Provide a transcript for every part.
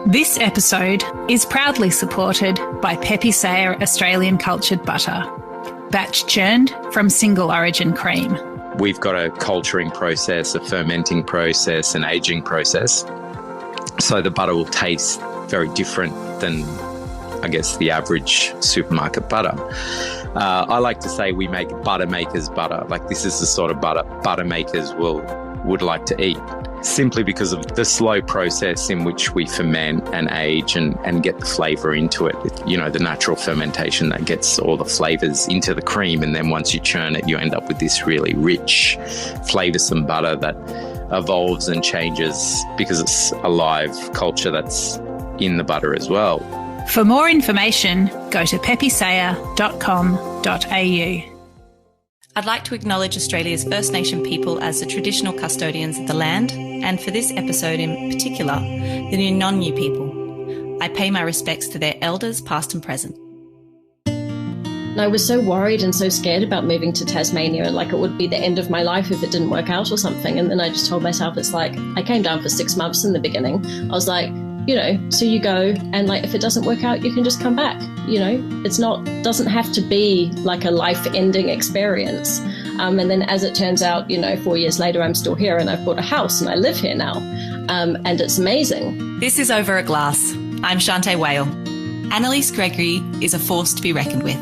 This episode is proudly supported by Pepe Sayer Australian Cultured Butter, batch churned from single origin cream. We've got a culturing process, a fermenting process, an aging process. So the butter will taste very different than, I guess, the average supermarket butter. I like to say we make butter makers butter. Like, this is the sort of butter makers would like to eat, simply because of the slow process in which we ferment and age and get the flavour into it. You know, the natural fermentation that gets all the flavours into the cream, and then once you churn it, you end up with this really rich, flavoursome butter that evolves and changes because it's a live culture that's in the butter as well. For more information, go to pepesayer.com.au. I'd like to acknowledge Australia's First Nation people as the traditional custodians of the land, and for this episode in particular, the non-New people. I pay my respects to their elders, past and present. I was so worried and so scared about moving to Tasmania, like it would be the end of my life if it didn't work out or something. And then I just told myself, it's like, I came down for 6 months in the beginning. I was like, you know, so you go, and like if it doesn't work out, you can just come back. You know, doesn't have to be like a life-ending experience. And then as it turns out, you know, 4 years later, I'm still here and I've bought a house and I live here now. And it's amazing. This is Over a Glass. I'm Shanteh Wale. Analiese Gregory is a force to be reckoned with.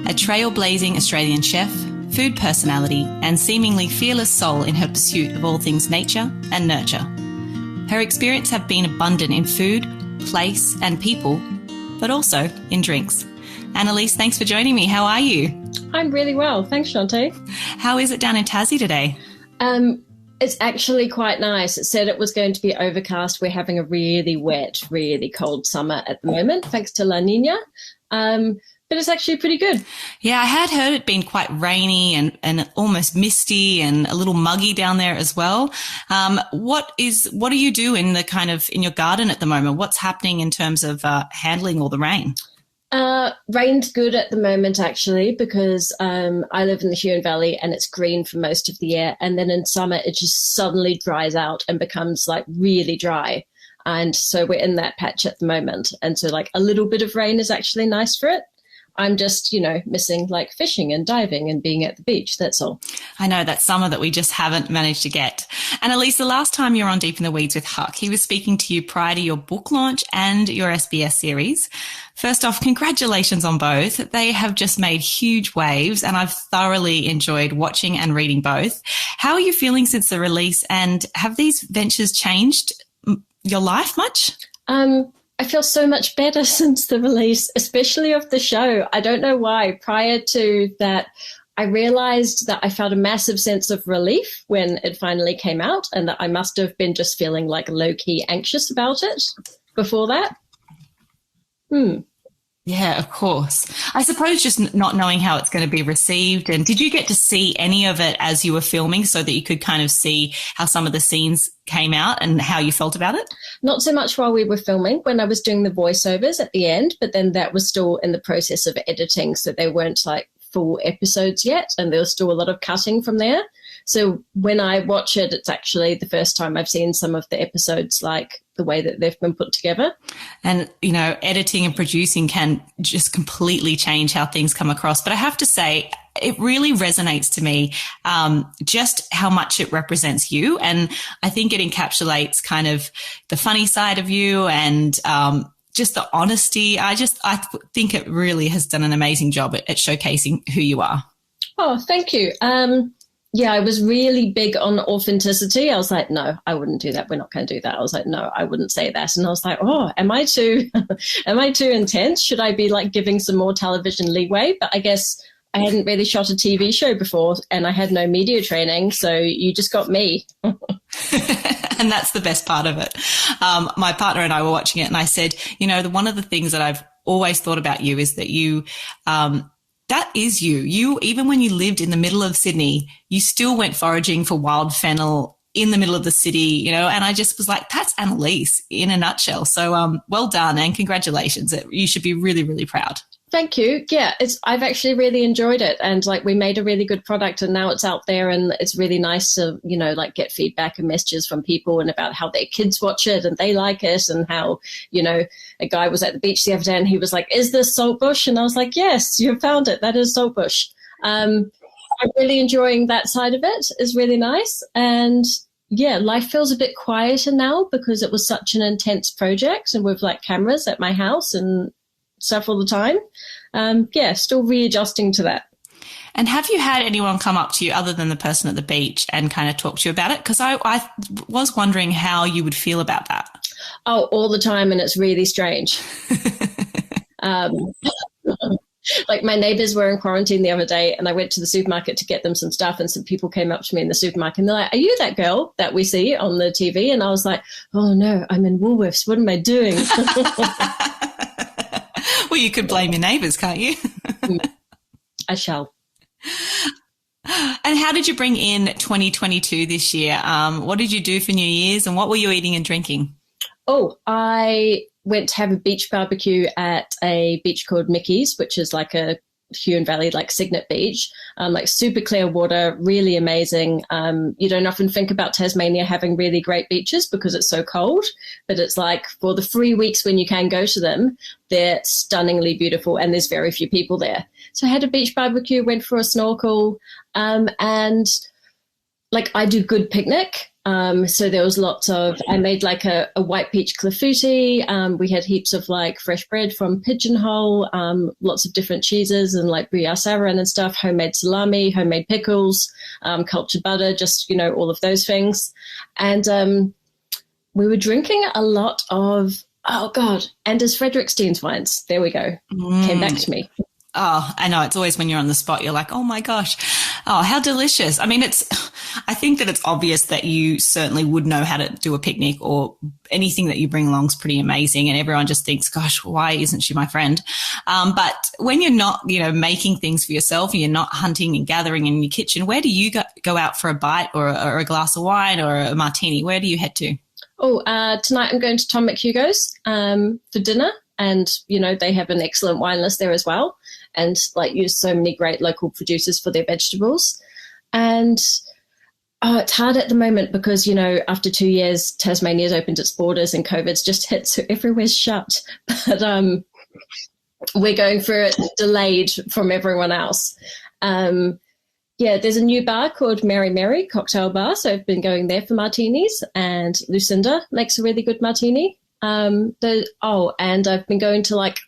A trailblazing Australian chef, food personality, and seemingly fearless soul in her pursuit of all things nature and nurture. Her experience have been abundant in food, place, and people, but also in drinks. Analiese, thanks for joining me. How are you? I'm really well. Thanks, Shanteh. How is it down in Tassie today? It's actually quite nice. It said it was going to be overcast. We're having a really wet, really cold summer at the moment, thanks to La Niña. But it's actually pretty good. Yeah, I had heard it been quite rainy and almost misty and a little muggy down there as well. What do you do in your garden at the moment? What's happening in terms of handling all the rain? Rain's good at the moment, actually, because I live in the Huon Valley and it's green for most of the year. And then in summer, it just suddenly dries out and becomes like really dry. And so we're in that patch at the moment. And so like a little bit of rain is actually nice for it. I'm just, you know, missing like fishing and diving and being at the beach. That's all. I know, that summer that we just haven't managed to get. And Analiese, the last time you were on Deep in the Weeds with Huck, he was speaking to you prior to your book launch and your SBS series. First off, congratulations on both. They have just made huge waves and I've thoroughly enjoyed watching and reading both. How are you feeling since the release, and have these ventures changed your life much? I feel so much better since the release, especially of the show. I don't know why. Prior to that, I realized that I felt a massive sense of relief when it finally came out, and that I must have been just feeling like low-key anxious about it before that. Yeah, of course. I suppose just not knowing how it's going to be received. And did you get to see any of it as you were filming so that you could kind of see how some of the scenes came out and how you felt about it? Not so much while we were filming, when I was doing the voiceovers at the end, but then that was still in the process of editing. So they weren't like full episodes yet, and there was still a lot of cutting from there. So when I watch it, it's actually the first time I've seen some of the episodes like the way that they've been put together. And, you know, editing and producing can just completely change how things come across. But I have to say, it really resonates to me just how much it represents you. And I think it encapsulates kind of the funny side of you and just the honesty. I think it really has done an amazing job at showcasing who you are. Oh, thank you. Yeah, I was really big on authenticity. I was like, no, I wouldn't do that. We're not going to do that. I was like, no, I wouldn't say that. And I was like, oh, am I too intense? Should I be like giving some more television leeway? But I guess I hadn't really shot a TV show before and I had no media training. So you just got me. And that's the best part of it. My partner and I were watching it and I said, you know, one of the things that I've always thought about you is that you, that is you. You, even when you lived in the middle of Sydney, you still went foraging for wild fennel in the middle of the city, you know, and I just was like, that's Analiese in a nutshell. So well done and congratulations. You should be really, really proud. Thank you. Yeah, I've actually really enjoyed it, and like we made a really good product, and now it's out there, and it's really nice to, you know, like get feedback and messages from people and about how their kids watch it and they like it, and how, you know, a guy was at the beach the other day and he was like, "Is this saltbush?" And I was like, "Yes, you found it. That is saltbush." I'm really enjoying that side of it. It's really nice, and yeah, life feels a bit quieter now because it was such an intense project, and with like cameras at my house and stuff all the time. Still readjusting to that. And have you had anyone come up to you other than the person at the beach and kind of talk to you about it? Because I was wondering how you would feel about that. Oh, all the time, and it's really strange. Like my neighbors were in quarantine the other day, and I went to the supermarket to get them some stuff, and some people came up to me in the supermarket and they're like, "Are you that girl that we see on the TV?" And I was like, "Oh no, I'm in Woolworths. What am I doing?" Well, you could blame your neighbours, can't you? I shall. And how did you bring in 2022 this year? What did you do for New Year's, and what were you eating and drinking? Oh, I went to have a beach barbecue at a beach called Mickey's, which is like a Huon Valley, like Signet Beach, like super clear water, really amazing. You don't often think about Tasmania having really great beaches because it's so cold, but it's like for the 3 weeks when you can go to them, they're stunningly beautiful and there's very few people there. So I had a beach barbecue, went for a snorkel, and like I do good picnic. So there was lots of, I made like a white peach clafouti. We had heaps of like fresh bread from Pigeonhole, lots of different cheeses and like brie saran and stuff, homemade salami, homemade pickles, cultured butter, just, you know, all of those things. And we were drinking a lot of, oh God, Anders Fredrikstein's wines. There we go. Came back to me. Oh, I know. It's always when you're on the spot, you're like, oh my gosh, oh, how delicious. I mean, I think that it's obvious that you certainly would know how to do a picnic, or anything that you bring along is pretty amazing. And everyone just thinks, gosh, why isn't she my friend? But when you're not, you know, making things for yourself, and you're not hunting and gathering in your kitchen, where do you go out for a bite or a glass of wine or a martini? Where do you head to? Oh, tonight I'm going to Tom McHugo's for dinner. And, you know, they have an excellent wine list there as well, and like use so many great local producers for their vegetables. And it's hard at the moment because, you know, after 2 years, Tasmania's opened its borders and COVID's just hit, so everywhere's shut. But we're going through it delayed from everyone else. There's a new bar called Mary Mary Cocktail Bar, so I've been going there for martinis, and Lucinda makes a really good martini. And I've been going to like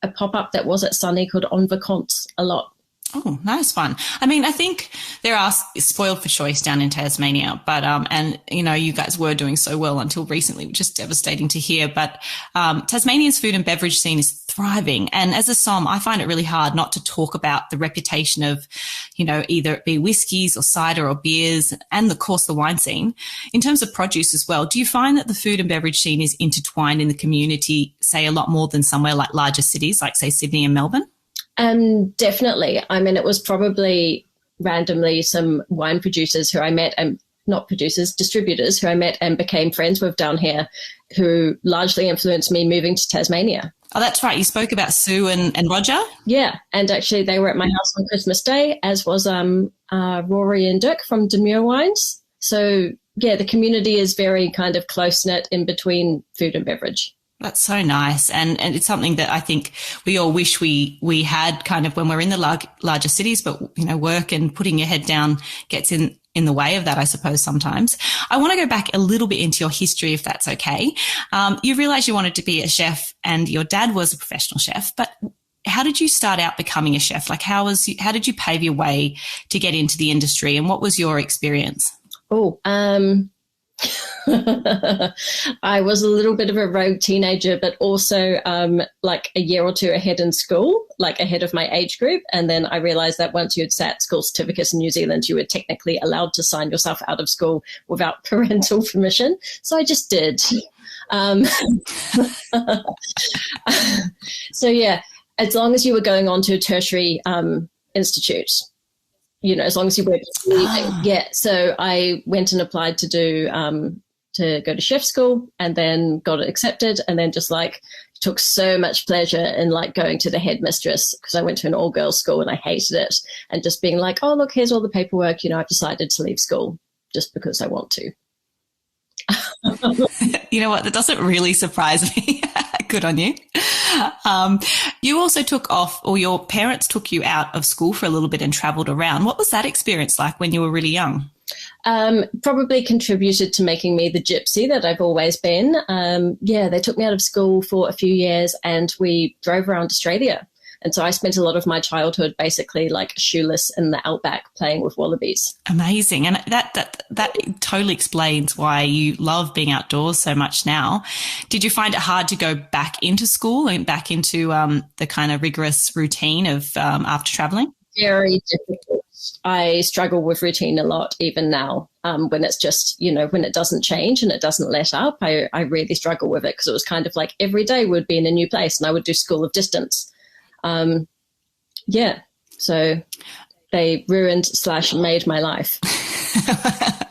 a pop-up that was at Sunny called En Vacances a lot. Oh, nice one. I mean, I think there are spoiled for choice down in Tasmania, but, and, you know, you guys were doing so well until recently, which is devastating to hear. But Tasmania's food and beverage scene is thriving. And as a som, I find it really hard not to talk about the reputation of, you know, either it be whiskies or cider or beers, and of course the wine scene. In terms of produce as well, do you find that the food and beverage scene is intertwined in the community, say, a lot more than somewhere like larger cities, like, say, Sydney and Melbourne? Definitely. I mean, it was probably randomly some wine producers who I met, and not producers, distributors who I met and became friends with down here, who largely influenced me moving to Tasmania. Oh, that's right. You spoke about Sue and Roger. Yeah. And actually they were at my house on Christmas Day, as was Rory and Dirk from Demure Wines. So yeah, the community is very kind of close-knit in between food and beverage. That's so nice. And it's something that I think we all wish we had kind of when we're in the larger cities, but, you know, work and putting your head down gets in the way of that, I suppose, sometimes. I want to go back a little bit into your history, if that's okay. You realized you wanted to be a chef, and your dad was a professional chef, but how did you start out becoming a chef? Like, how did you pave your way to get into the industry, and what was your experience? I was a little bit of a rogue teenager, but also like a year or two ahead in school, like ahead of my age group. And then I realized that once you had sat school certificates in New Zealand, you were technically allowed to sign yourself out of school without parental permission. So I just did. So yeah, as long as you were going on to a tertiary institute. as long as you weren't leaving. Yeah. So I went and applied to go to chef school, and then got it accepted, and then just like took so much pleasure in like going to the headmistress, because I went to an all-girls school and I hated it, and just being like, oh, look, here's all the paperwork. I've decided to leave school just because I want to. You know what? That doesn't really surprise me. Good on you. You also took off, or your parents took you out of school for a little bit and travelled around. What was that experience like when you were really young? Probably contributed to making me the gypsy that I've always been. They took me out of school for a few years and we drove around Australia. And so I spent a lot of my childhood basically like shoeless in the outback playing with wallabies. Amazing. And that totally explains why you love being outdoors so much now. Did you find it hard to go back into school and back into the kind of rigorous routine of after traveling? Very difficult. I struggle with routine a lot, even now, when it's just, when it doesn't change and it doesn't let up. I really struggle with it, because it was kind of like every day would be in a new place and I would do school of distance. So they ruined / made my life.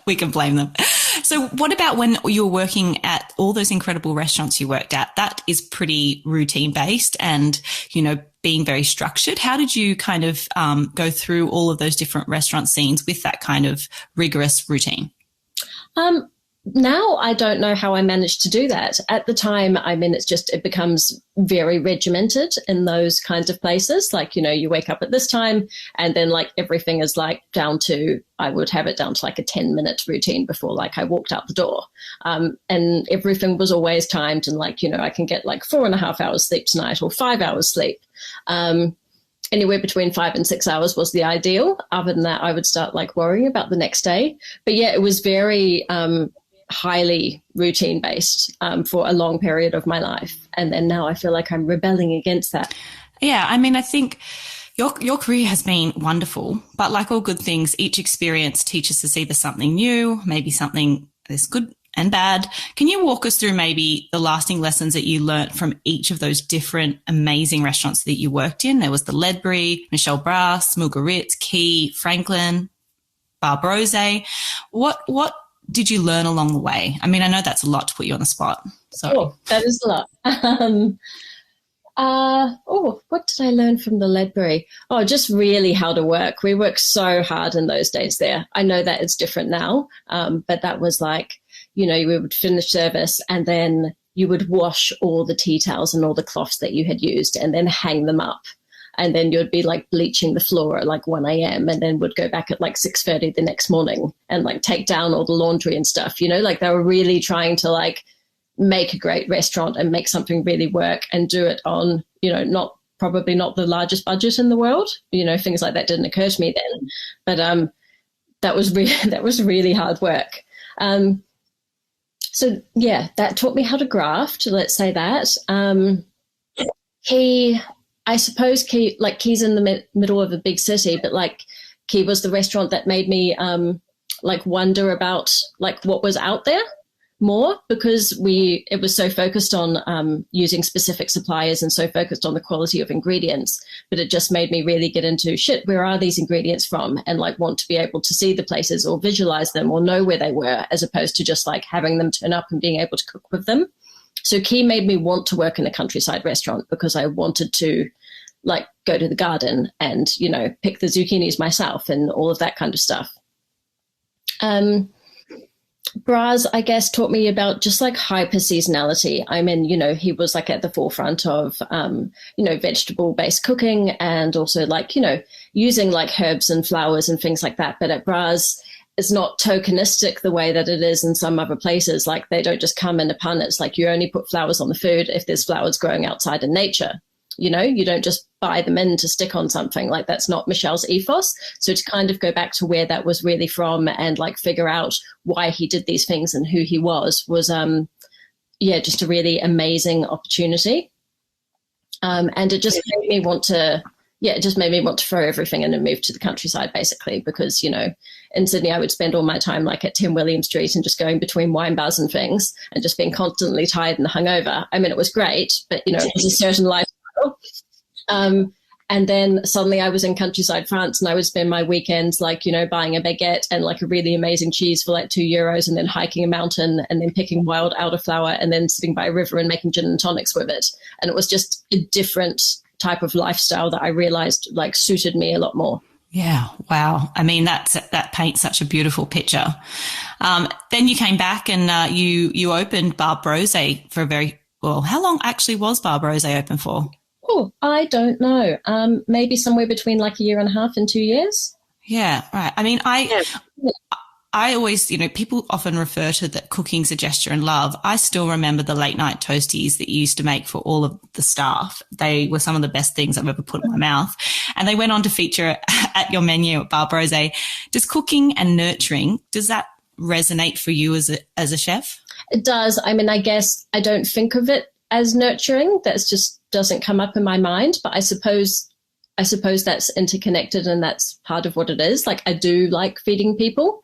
We can blame them. So what about when you were working at all those incredible restaurants you worked at? That is pretty routine based and, being very structured. How did you kind of go through all of those different restaurant scenes with that kind of rigorous routine? Now I don't know how I managed to do that. At the time, it becomes very regimented in those kinds of places. Like, you wake up at this time and then like everything is like I would have it down to like a 10-minute routine before like I walked out the door. And everything was always timed and like, I can get like 4.5 hours sleep tonight or 5 hours sleep. Anywhere between 5 and 6 hours was the ideal. Other than that, I would start like worrying about the next day. But yeah, it was very highly routine based for a long period of my life. And then now I feel like I'm rebelling against that. Yeah, I think your career has been wonderful, but like all good things, each experience teaches us either something new, maybe something that's good and bad. Can you walk us through maybe the lasting lessons that you learnt from each of those different amazing restaurants that you worked in? There was the Ledbury, Michelle Brass, Mugaritz, Key, Franklin, Barbrose. What did you learn along the way? I know that's a lot to put you on the spot. Oh, that is a lot. What did I learn from the Ledbury? Oh, just really how to work. We worked so hard in those days there. I know that it's different now, but that was like, we would finish service and then you would wash all the tea towels and all the cloths that you had used and then hang them up. And then you'd be like bleaching the floor at like 1 a.m. and then would go back at like 6:30 the next morning and like take down all the laundry and stuff, like they were really trying to like make a great restaurant and make something really work and do it on, probably not the largest budget in the world. Things like that didn't occur to me then, but that was really hard work. So yeah, that taught me how to graft, let's say that. I suppose Key's in the middle of a big city, but like Key was the restaurant that made me like wonder about like what was out there more, because it was so focused on using specific suppliers and so focused on the quality of ingredients, but it just made me really get into where are these ingredients from, and like want to be able to see the places or visualize them or know where they were, as opposed to just like having them turn up and being able to cook with them. So Key made me want to work in a countryside restaurant because I wanted to like go to the garden and, pick the zucchinis myself and all of that kind of stuff. Braz, I guess, taught me about just like hyper seasonality. He was like at the forefront of, vegetable-based cooking and also like, using like herbs and flowers and things like that. But at Braz, it's not tokenistic the way that it is in some other places. Like they don't just come in a pun. It's like you only put flowers on the food if there's flowers growing outside in nature. You don't just buy them in to stick on something. Like that's not Michelle's ethos. So to kind of go back to where that was really from and like figure out why he did these things and who he was just a really amazing opportunity. And it just made me want to, throw everything in and move to the countryside basically, because, in Sydney, I would spend all my time like at 10 William Street and just going between wine bars and things and just being constantly tired and hungover. It was great, but, it was a certain lifestyle. And then suddenly I was in countryside France, and I would spend my weekends like, you know, buying a baguette and like a really amazing cheese for like €2, and then hiking a mountain and then picking wild elderflower and then sitting by a river and making gin and tonics with it. And it was just a different type of lifestyle that I realized like suited me a lot more. Yeah. Wow. I mean, that paints such a beautiful picture. Then you came back and you opened Bar Brose for how long actually was Bar Brose open for? Oh, I don't know. Maybe somewhere between like 1.5 years and 2 years. Yeah. Right. I mean, I always, you know, people often refer to that cooking's a gesture and love. I still remember the late night toasties that you used to make for all of the staff. They were some of the best things I've ever put in my mouth. And they went on to feature at your menu at Bar Brose. Does cooking and nurturing, does that resonate for you as a chef? It does. I mean, I guess I don't think of it as nurturing. That's just doesn't come up in my mind. But I suppose that's interconnected, and that's part of what it is. Like, I do like feeding people.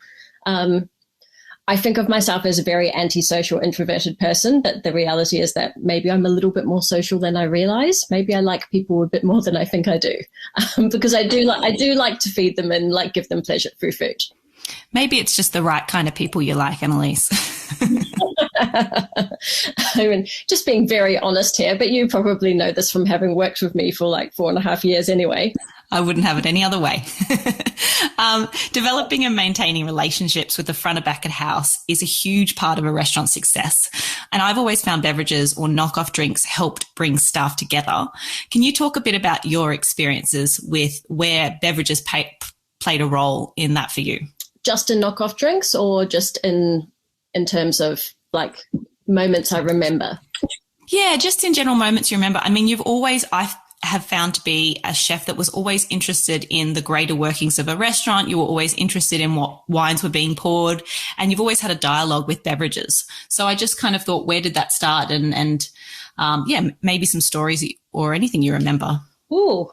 I think of myself as a very antisocial, introverted person, but the reality is that maybe I'm a little bit more social than I realize. Maybe I like people a bit more than I think I do, because I do like to feed them and like give them pleasure through food. Maybe it's just the right kind of people you like, Analiese. I mean, just being very honest here, but you probably know this from having worked with me for like 4.5 years anyway. I wouldn't have it any other way. Developing and maintaining relationships with the front and back of house is a huge part of a restaurant's success. And I've always found beverages or knockoff drinks helped bring staff together. Can you talk a bit about your experiences with where beverages played a role in that for you? Just in knockoff drinks, or just in terms of like moments I remember? Yeah, just in general moments you remember. I mean, I have found to be a chef that was always interested in the greater workings of a restaurant. You were always interested in what wines were being poured, and you've always had a dialogue with beverages. So I just kind of thought, where did that start? And maybe some stories or anything you remember. Ooh,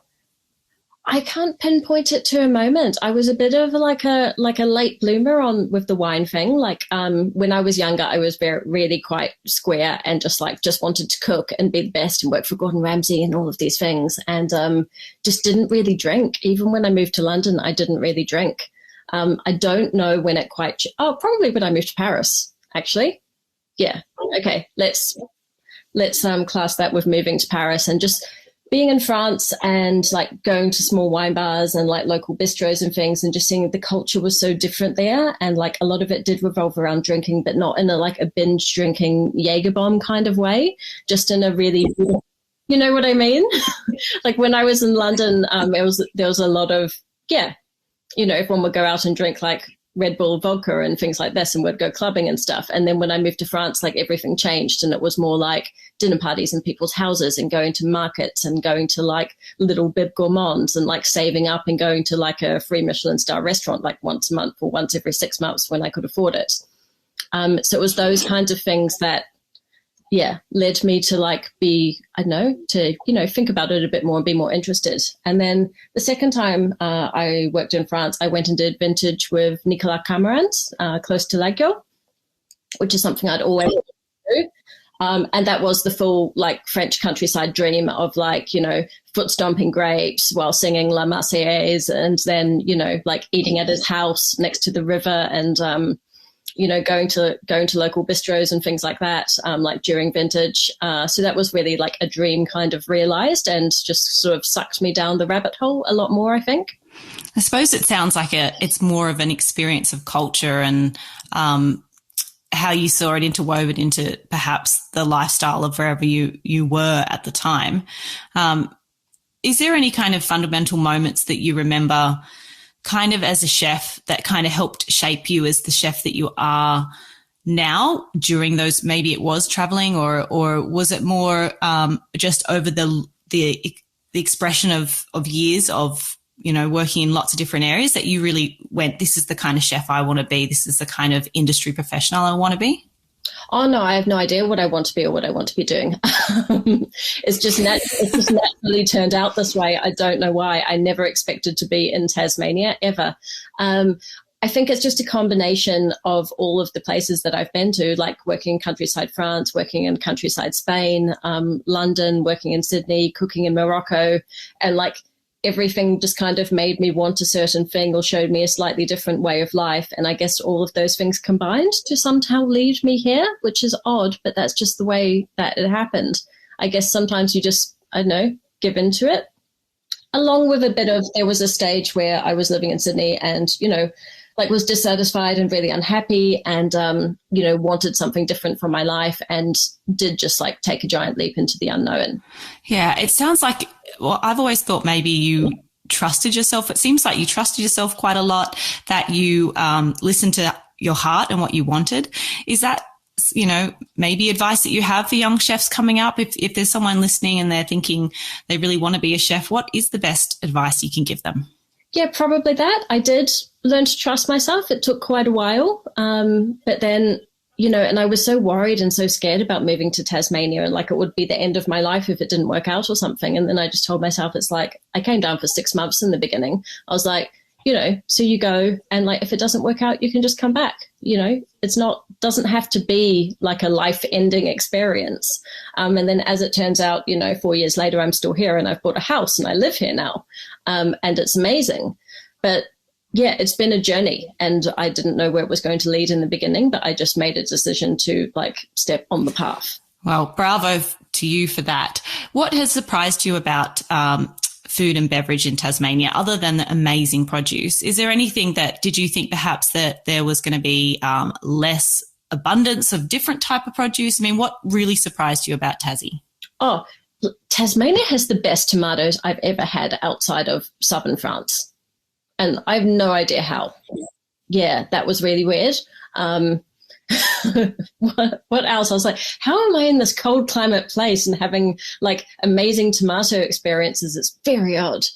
I can't pinpoint it to a moment. I was a bit of like a late bloomer with the wine thing. Like when I was younger, I was really quite square and just wanted to cook and be the best and work for Gordon Ramsay and all of these things, and just didn't really drink. Even when I moved to London, I didn't really drink. I don't know when it probably when I moved to Paris, actually. Yeah. Okay. Let's class that with moving to Paris and just being in France and like going to small wine bars and like local bistros and things, and just seeing the culture was so different there. And like a lot of it did revolve around drinking, but not in a binge drinking Jaeger bomb kind of way, just in a really, you know what I mean? Like when I was in London, there was a lot of, everyone would go out and drink like Red Bull vodka and things like this, and would go clubbing and stuff. And then when I moved to France, like everything changed, and it was more like dinner parties in people's houses and going to markets and going to like little bib gourmands and like saving up and going to like a free Michelin star restaurant like once a month or once every 6 months when I could afford it. So it was those kinds of things that led me to like think about it a bit more and be more interested. And then the second time I worked in France, I went and did vintage with Nicolas Camerans, close to Lagyo, which is something I'd always do. And that was the full like French countryside dream of like, foot stomping grapes while singing La Marseillaise, and then, like eating at his house next to the river, and going to local bistros and things like that, like during vintage. So that was really like a dream kind of realized, and just sort of sucked me down the rabbit hole a lot more, I think. I suppose it sounds like it's more of an experience of culture and how you saw it interwoven into perhaps the lifestyle of wherever you were at the time. Is there any kind of fundamental moments that you remember kind of as a chef that kind of helped shape you as the chef that you are now during those, maybe it was traveling, or was it more just over the expression of years of, working in lots of different areas that you really went, this is the kind of chef I want to be, this is the kind of industry professional I want to be? Oh, no, I have no idea what I want to be or what I want to be doing. It's just naturally turned out this way. I don't know why. I never expected to be in Tasmania, ever. I think it's just a combination of all of the places that I've been to, like working in countryside France, working in countryside Spain, London, working in Sydney, cooking in Morocco, and like everything just kind of made me want a certain thing or showed me a slightly different way of life. And I guess all of those things combined to somehow lead me here, which is odd, but that's just the way that it happened. I guess sometimes you just, I don't know, give into it. Along with a bit of, there was a stage where I was living in Sydney and, like was dissatisfied and really unhappy and, wanted something different from my life and did just like take a giant leap into the unknown. Yeah, it sounds like, well, I've always thought maybe you trusted yourself. It seems like you trusted yourself quite a lot, that you listened to your heart and what you wanted. Is that, maybe advice that you have for young chefs coming up? If there's someone listening and they're thinking they really want to be a chef, what is the best advice you can give them? Yeah, probably that. I did learn to trust myself. It took quite a while. But then, and I was so worried and so scared about moving to Tasmania and like it would be the end of my life if it didn't work out or something. And then I just told myself, it's like, I came down for 6 months in the beginning. I was like, so you go and like, if it doesn't work out, you can just come back. Doesn't have to be like a life ending experience. And then as it turns out, 4 years later, I'm still here and I've bought a house and I live here now. And it's amazing. But yeah, it's been a journey and I didn't know where it was going to lead in the beginning, but I just made a decision to like step on the path. Well, bravo to you for that. What has surprised you about food and beverage in Tasmania, other than the amazing produce? Is there anything did you think perhaps that there was going to be less abundance of different type of produce? I mean, what really surprised you about Tassie? Oh, Tasmania has the best tomatoes I've ever had outside of southern France. And I have no idea how. Yeah, that was really weird. What else? I was like, how am I in this cold climate place and having like amazing tomato experiences? It's very odd.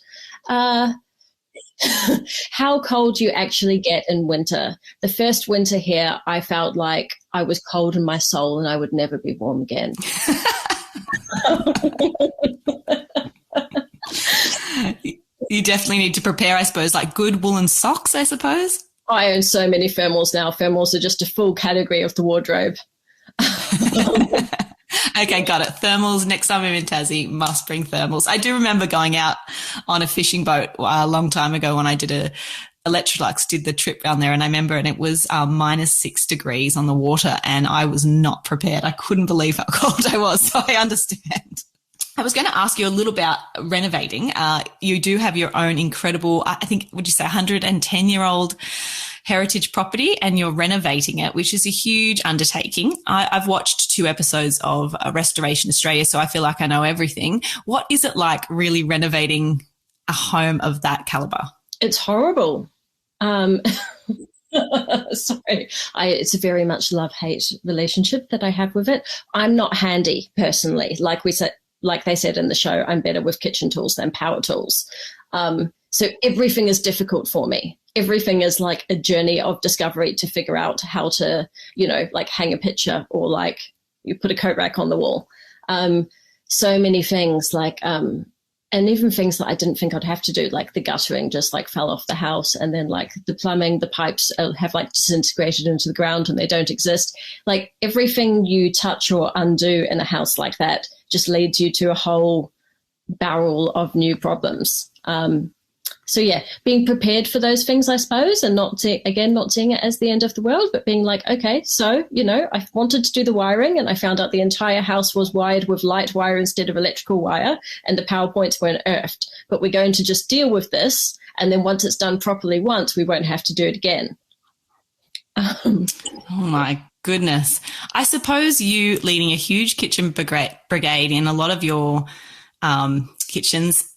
How cold you actually get in winter. The first winter here, I felt like I was cold in my soul and I would never be warm again. You definitely need to prepare, I suppose, like good woolen socks, I suppose. I own so many thermals now. Thermals are just a full category of the wardrobe. Okay, got it. Thermals. Next time I'm in Tassie, must bring thermals. I do remember going out on a fishing boat a long time ago when I did Electrolux did the trip down there, and I remember, and it was -6 degrees on the water, and I was not prepared. I couldn't believe how cold I was, so I understand. I was going to ask you a little about renovating. You do have your own incredible, I think, would you say 110-year-old heritage property, and you're renovating it, which is a huge undertaking. I've watched 2 episodes of Restoration Australia, so I feel like I know everything. What is it like really renovating a home of that caliber? It's horrible. Sorry. It's a very much love-hate relationship that I have with it. I'm not handy personally. Like they said in the show, I'm better with kitchen tools than power tools. So everything is difficult for me. Everything is like a journey of discovery to figure out how to, like hang a picture or like you put a coat rack on the wall. So many things and even things that I didn't think I'd have to do, like the guttering just like fell off the house, and then like the plumbing, the pipes have like disintegrated into the ground and they don't exist. Like everything you touch or undo in a house like that just leads you to a whole barrel of new problems. So yeah, being prepared for those things, I suppose, and not seeing it as the end of the world, but being like, okay, so, I wanted to do the wiring and I found out the entire house was wired with light wire instead of electrical wire and the power points weren't earthed, but we're going to just deal with this. And then once it's done properly once, we won't have to do it again. Oh my goodness. I suppose you leading a huge kitchen brigade in a lot of your kitchens,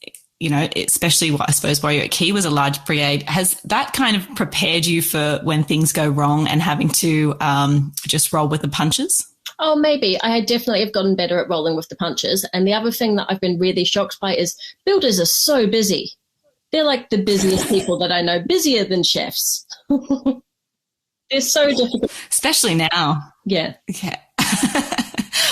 especially I suppose while you're at Key was a large brigade. Has that kind of prepared you for when things go wrong and having to just roll with the punches? Oh, maybe. I definitely have gotten better at rolling with the punches. And the other thing that I've been really shocked by is builders are so busy. They're like the busiest people that I know, busier than chefs. They're so difficult. Especially now. Yeah. Yeah.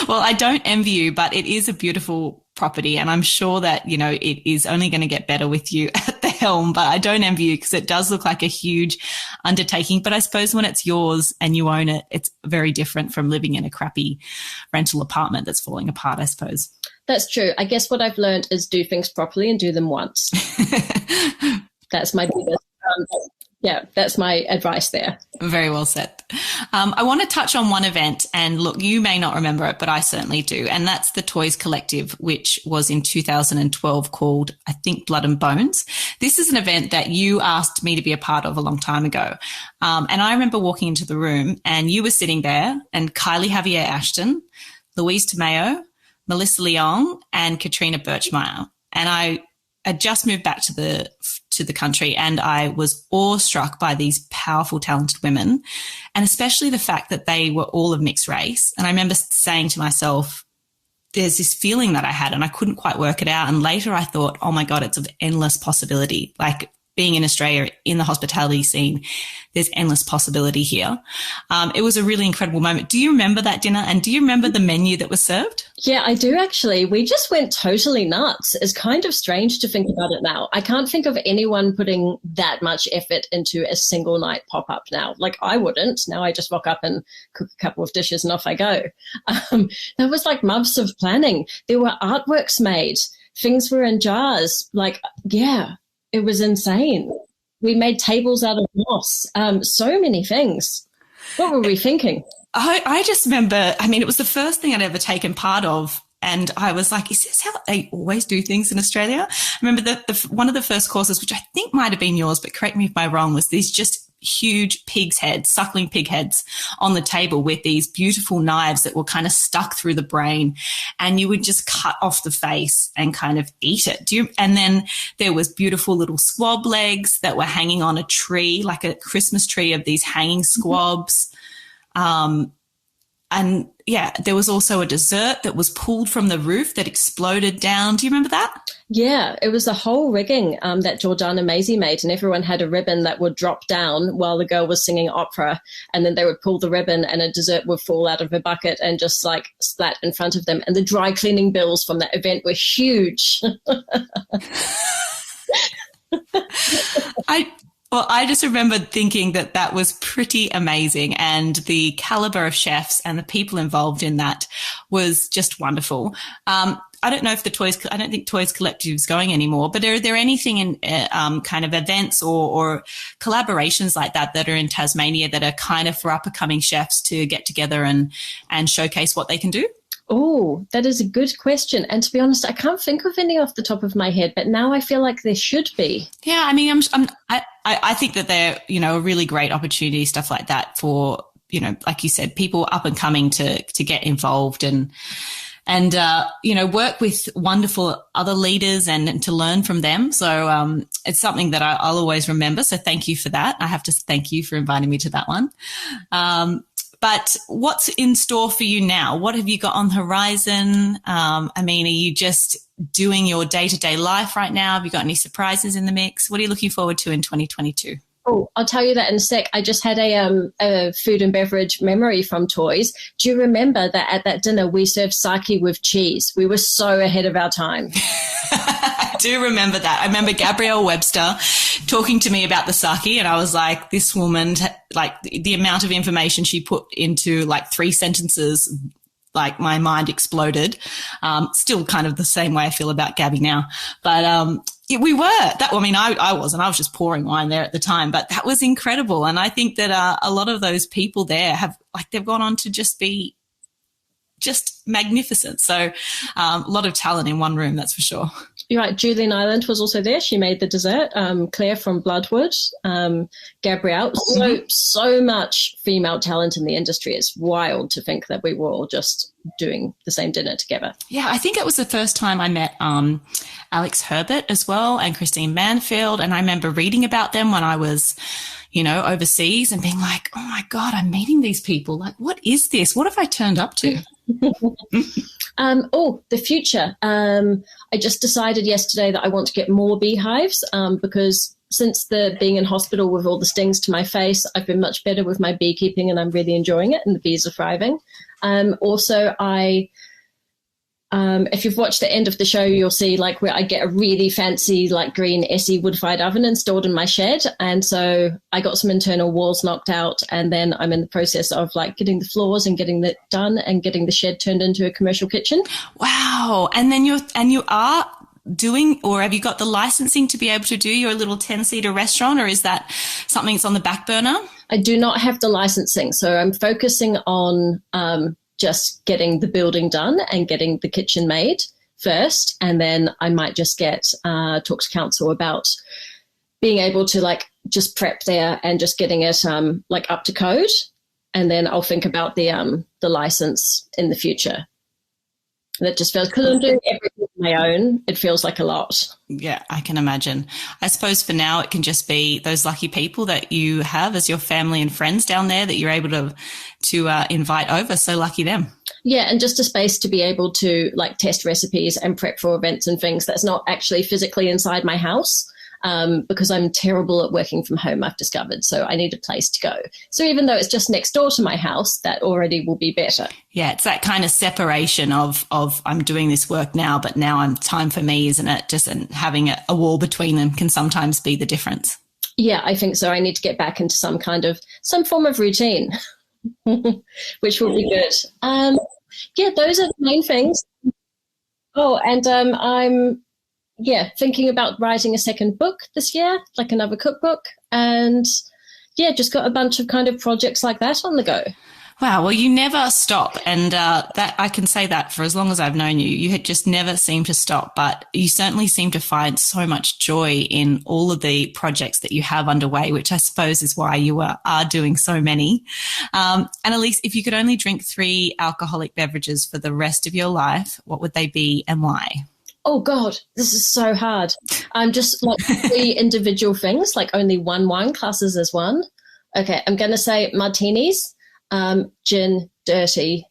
Well, I don't envy you, but it is a beautiful property, and I'm sure that, it is only going to get better with you at the helm, but I don't envy you because it does look like a huge undertaking. But I suppose when it's yours and you own it, it's very different from living in a crappy rental apartment that's falling apart, I suppose. That's true. I guess what I've learned is do things properly and do them once. That's my biggest, that's my advice there. Very well said. I want to touch on one event, and look, you may not remember it, but I certainly do. And that's the Toys Collective, which was in 2012 called, I think, Blood and Bones. This is an event that you asked me to be a part of a long time ago. And I remember walking into the room and you were sitting there, and Kylie Javier Ashton, Louise Tomeo, Melissa Leong, and Katrina Birchmeyer. And I had just moved back to the country, and I was awestruck by these powerful, talented women, and especially the fact that they were all of mixed race. And I remember saying to myself, there's this feeling that I had and I couldn't quite work it out. And later I thought, oh my God, it's of endless possibility. Like being in Australia in the hospitality scene, there's endless possibility here. It was a really incredible moment. Do you remember that dinner? And do you remember the menu that was served? Yeah, I do actually. We just went totally nuts. It's kind of strange to think about it now. I can't think of anyone putting that much effort into a single night pop-up now. Like I wouldn't. Now I just rock up and cook a couple of dishes and off I go. That was like months of planning. There were artworks made. Things were in jars. Like, yeah, it was insane. We made tables out of moss. So many things. What were we thinking? I just remember, I mean, it was the first thing I'd ever taken part of. And I was like, is this how they always do things in Australia? I remember that one of the first courses, which I think might have been yours, but correct me if I'm wrong, was these just huge pig's heads, suckling pig heads on the table with these beautiful knives that were kind of stuck through the brain, and you would just cut off the face and kind of eat it. And then there was beautiful little squab legs that were hanging on a tree, like a Christmas tree of these hanging squabs. And yeah, there was also a dessert that was pulled from the roof that exploded down. Do you remember that? Yeah, it was a whole rigging that Jordana Maisie made, and everyone had a ribbon that would drop down while the girl was singing opera, and then they would pull the ribbon and a dessert would fall out of a bucket and just like splat in front of them. And the dry cleaning bills from that event were huge. I just remember thinking that was pretty amazing, and the caliber of chefs and the people involved in that was just wonderful. I don't know if I don't think Toys Collective is going anymore, but are there anything in kind of events or collaborations like that are in Tasmania that are kind of for up-and-coming chefs to get together and showcase what they can do? Oh, that is a good question. And to be honest, I can't think of any off the top of my head, but now I feel like there should be. Yeah, I mean, I think that they're, a really great opportunity, stuff like that for, like you said, people up and coming to get involved and work with wonderful other leaders and to learn from them. So it's something that I'll always remember. So thank you for that. I have to thank you for inviting me to that one. But what's in store for you now? What have you got on the horizon? Are you just doing your day-to-day life right now? Have you got any surprises in the mix? What are you looking forward to in 2022? Oh, I'll tell you that in a sec. I just had a food and beverage memory from Toys. Do you remember that at that dinner we served sake with cheese? We were so ahead of our time. I do remember that. I remember Gabrielle Webster talking to me about the sake, and I was like, this woman, like the amount of information she put into like 3 sentences, like my mind exploded. Still kind of the same way I feel about Gabby now. But we were. I wasn't. I was just pouring wine there at the time. But that was incredible. And I think that a lot of those people there they've gone on to just be just magnificent. So a lot of talent in one room, that's for sure. You're right. Julian Island was also there. She made the dessert. Claire from Bloodwood, Gabrielle. So much female talent in the industry. It's wild to think that we were all just doing the same dinner together. Yeah, I think it was the first time I met Alex Herbert as well and Christine Manfield. And I remember reading about them when I was, overseas and being like, oh my God, I'm meeting these people. Like, what is this? What have I turned up to? The future. I just decided yesterday that I want to get more beehives because since being in hospital with all the stings to my face, I've been much better with my beekeeping and I'm really enjoying it and the bees are thriving. Also, I if you've watched the end of the show, you'll see like where I get a really fancy like green Essie wood-fired oven installed in my shed. And so I got some internal walls knocked out, and then I'm in the process of like getting the floors and getting that done and getting the shed turned into a commercial kitchen. Wow. And then you are doing, or have you got the licensing to be able to do your little 10-seater restaurant, or is that something that's on the back burner? I do not have the licensing. So I'm focusing on just getting the building done and getting the kitchen made first. And then I might just talk to council about being able to like just prep there and just getting it like up to code. And then I'll think about the license in the future. That just feels, because I'm doing everything on my own, it feels like a lot. Yeah, I can imagine. I suppose for now it can just be those lucky people that you have as your family and friends down there that you're able to invite over. So lucky them. Yeah, and just a space to be able to like test recipes and prep for events and things that's not actually physically inside my house. Because I'm terrible at working from home, I've discovered. So I need a place to go. So even though it's just next door to my house, that already will be better. Yeah, it's that kind of separation of I'm doing this work now, but now I'm time for me, isn't it? Just and having a wall between them can sometimes be the difference. Yeah, I think so. I need to get back into some form of routine, which will be good. Yeah, those are the main things. Oh, and I'm thinking about writing a second book this year, like another cookbook. And just got a bunch of kind of projects like that on the go. Wow. Well, you never stop. And that I can say that for as long as I've known you, you had just never seemed to stop. But you certainly seem to find so much joy in all of the projects that you have underway, which I suppose is why you are doing so many. Annaliese, if you could only drink 3 alcoholic beverages for the rest of your life, what would they be and why? Oh, God, this is so hard. I'm just like 3 individual things, like only one wine classes as one. Okay, I'm going to say martinis, gin, dirty,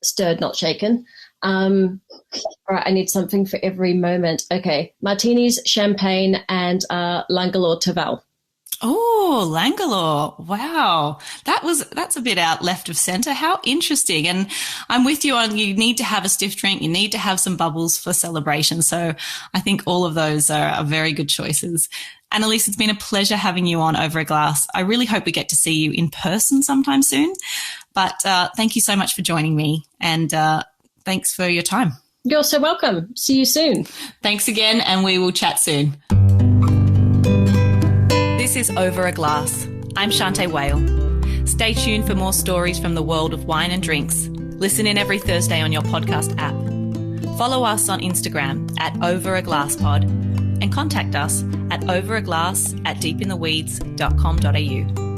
stirred, not shaken. All right, I need something for every moment. Okay, martinis, champagne, and Langalore Tavel. Oh, Langalore. Wow. That's a bit out left of center. How interesting. And I'm with you on you need to have a stiff drink. You need to have some bubbles for celebration. So I think all of those are very good choices. Annaliese, it's been a pleasure having you on Over a Glass. I really hope we get to see you in person sometime soon. But thank you so much for joining me. And thanks for your time. You're so welcome. See you soon. Thanks again. And we will chat soon. This is Over a Glass. I'm Shanteh Wale. Stay tuned for more stories from the world of wine and drinks. Listen in every Thursday on your podcast app. Follow us on Instagram at overaglasspod and contact us at overaglass@deepintheweeds.com.au.